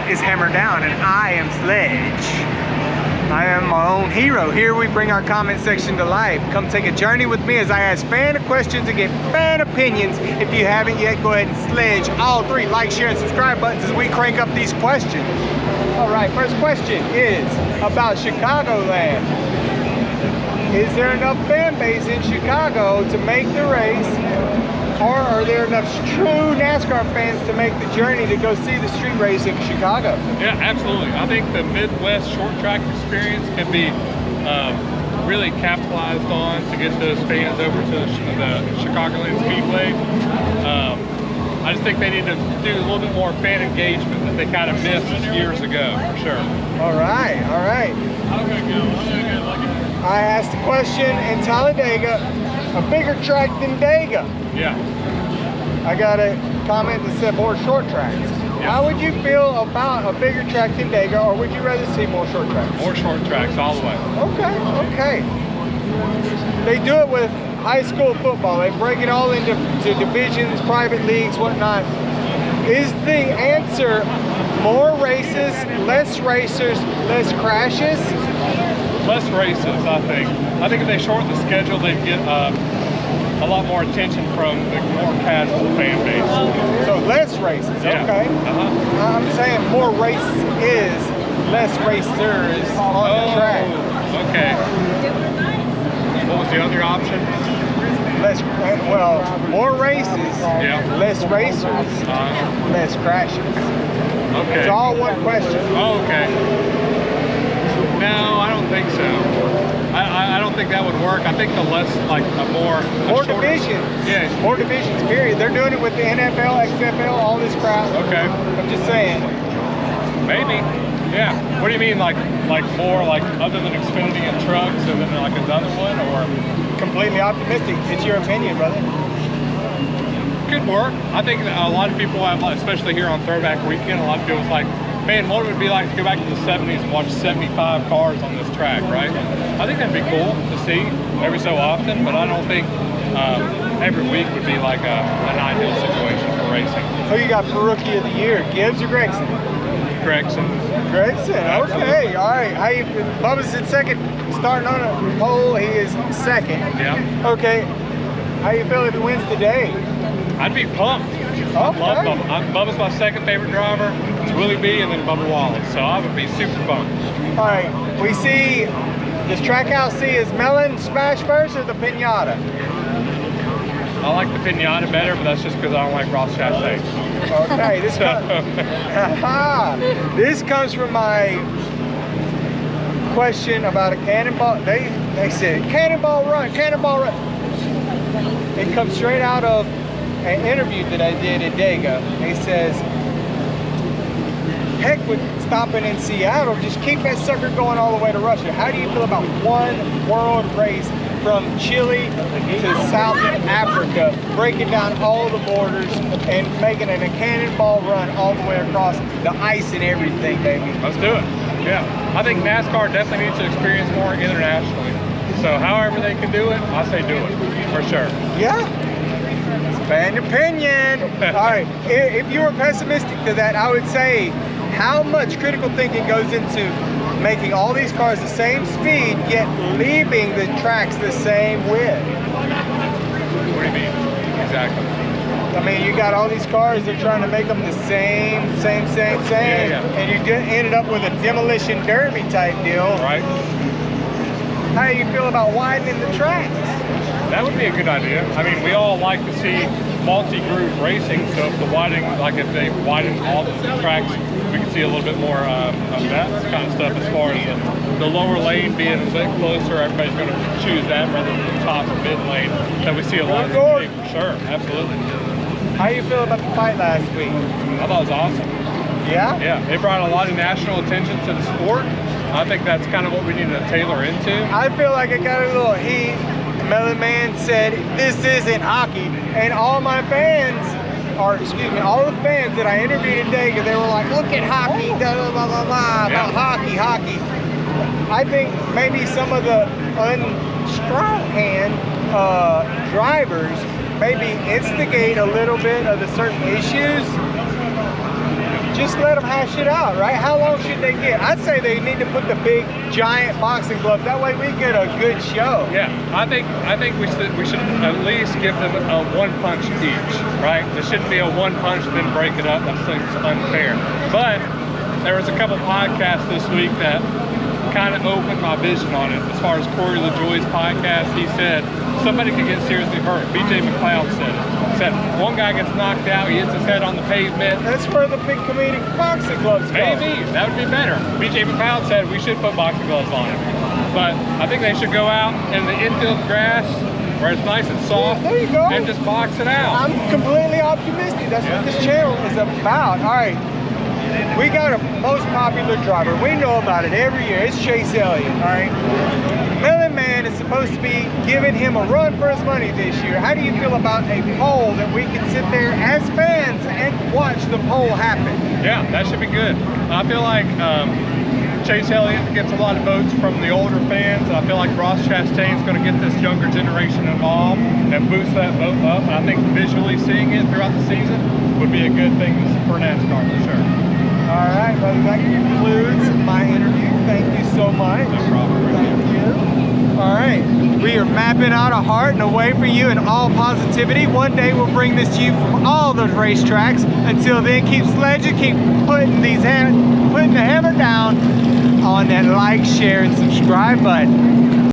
is Hammer Down, and I am Sledge. I am my own hero. Here we bring our comment section to life. Come take a journey with me as I ask fan questions and get fan opinions. If you haven't yet, go ahead and sledge all 3 like, share, and subscribe buttons as we crank up these questions. All right, first question is about Chicagoland. Is there enough fan base in Chicago to make the race? Or are there enough true NASCAR fans to make the journey to go see the street race in Chicago? Yeah, absolutely. I think the Midwest short track experience can be really capitalized on to get those fans over to the Chicagoland Speedway. I just think they need to do a little bit more fan engagement that they kind of missed years ago, for sure. All right, all right. I asked the question in Talladega, a bigger track than Dega. Yeah. I got a comment that said more short tracks. Yeah. How would you feel about a bigger track than Dega, or would you rather see more short tracks? More short tracks all the way. Okay, okay. They do it with high school football. They break it all into divisions, private leagues, whatnot. Is the answer more races, less racers, less crashes? Less races, I think. I think if they shorten the schedule, they'd get a lot more attention from the more casual fan base. So less races, yeah. Okay. I'm saying more race is less racers on the track. Okay. What was the other option? Well, more races, yeah. Less racers, less crashes. Okay. It's all one question. Oh, okay. No, I don't think so. I don't think that would work. I think the less, like more divisions. Yeah. More divisions, period. They're doing it with the NFL, XFL, all this crap. Okay. I'm just saying. Maybe. Yeah. What do you mean, like more, like other than Xfinity and trucks, and then like another one, or? Completely optimistic. It's your opinion, brother. Could work. I think a lot of people have, especially here on Throwback Weekend, a lot of people's like, man, what would it be like to go back to the 70s and watch 75 cars on this track, right? I think that'd be cool to see every so often, but I don't think every week would be like an ideal situation for racing. Who you got for Rookie of the Year, Gibbs or Gregson? Gregson. Gregson, okay, all right. How you, Bubba's in second, starting on a pole, he is second. Yeah. Okay, how you feel if he wins today? I'd be pumped. Okay. I love Bubba. Bubba's my second favorite driver. It's Willie B and then Bubba Wallace, so I would be super pumped. All right, we see, does Trackhouse see his melon smash first or the pinata? I like the pinata better, but that's just because I don't like Ross Chastain. Okay, this comes from my question about a cannonball. They said cannonball run. It comes straight out of an interview that I did at Dega. He says, heck with stopping in Seattle, just keep that sucker going all the way to Russia. How do you feel about one world race from Chile to South Africa, breaking down all the borders and making it a cannonball run all the way across the ice and everything, baby? Let's do it. Yeah. I think NASCAR definitely needs to experience more internationally. So however they can do it, I say do it, for sure. Yeah. Fan opinion. All right. If you were pessimistic to that, I would say, how much critical thinking goes into making all these cars the same speed, yet leaving the tracks the same width? What do you mean? Exactly. I mean, you got all these cars, they're trying to make them the same. Yeah. And you ended up with a demolition derby type deal. Right. How do you feel about widening the tracks? That would be a good idea. I mean, we all like to see multi-groove racing, so if if they widen all the tracks, we can see a little bit more of that kind of stuff as far as the lower lane being a bit closer. Everybody's going to choose that rather than the top or mid lane that we see a lot of today, for sure. Absolutely. How do you feel about the fight last week? I thought it was awesome. Yeah? Yeah, it brought a lot of national attention to the sport. I think that's kind of what we need to tailor into. I feel like I got a little heat. Melon Man said, this isn't hockey. And all my fans, or excuse me, all the fans that I interviewed today, they were like, look at hockey, blah, blah, blah, blah, about hockey. I think maybe some of the strong hand drivers maybe instigate a little bit of the certain issues just let them hash it out, right? How long should they get? I'd say they need to put the big, giant boxing gloves. That way we get a good show. Yeah, I think we should at least give them a one punch each, right? There shouldn't be a one punch then break it up. That seems unfair. But there was a couple podcasts this week that kind of opened my vision on it. As far as Corey LaJoy's podcast, he said somebody could get seriously hurt. BJ McLeod said it. Said one guy gets knocked out, he hits his head on the pavement. That's where the big comedic boxing gloves go. Maybe that would be better. BJ McLeod said we should put boxing gloves on it, but I think they should go out in the infield grass where it's nice and soft. There you go. And just box it out. I'm completely optimistic. That's what this channel is about. All right. We got a most popular driver. We know about it every year. It's Chase Elliott, all right? Melon Man is supposed to be giving him a run for his money this year. How do you feel about a poll that we can sit there as fans and watch the poll happen? Yeah, that should be good. I feel like Chase Elliott gets a lot of votes from the older fans. I feel like Ross Chastain's going to get this younger generation involved and boost that vote up. I think visually seeing it throughout the season would be a good thing for NASCAR for sure. All right, buddy, that concludes my interview. Thank you so much. No problem. Thank you. All right, we are mapping out a heart and a way for you in all positivity. One day we'll bring this to you from all those racetracks. Until then, keep sledging, keep putting the hammer down on that like, share, and subscribe button.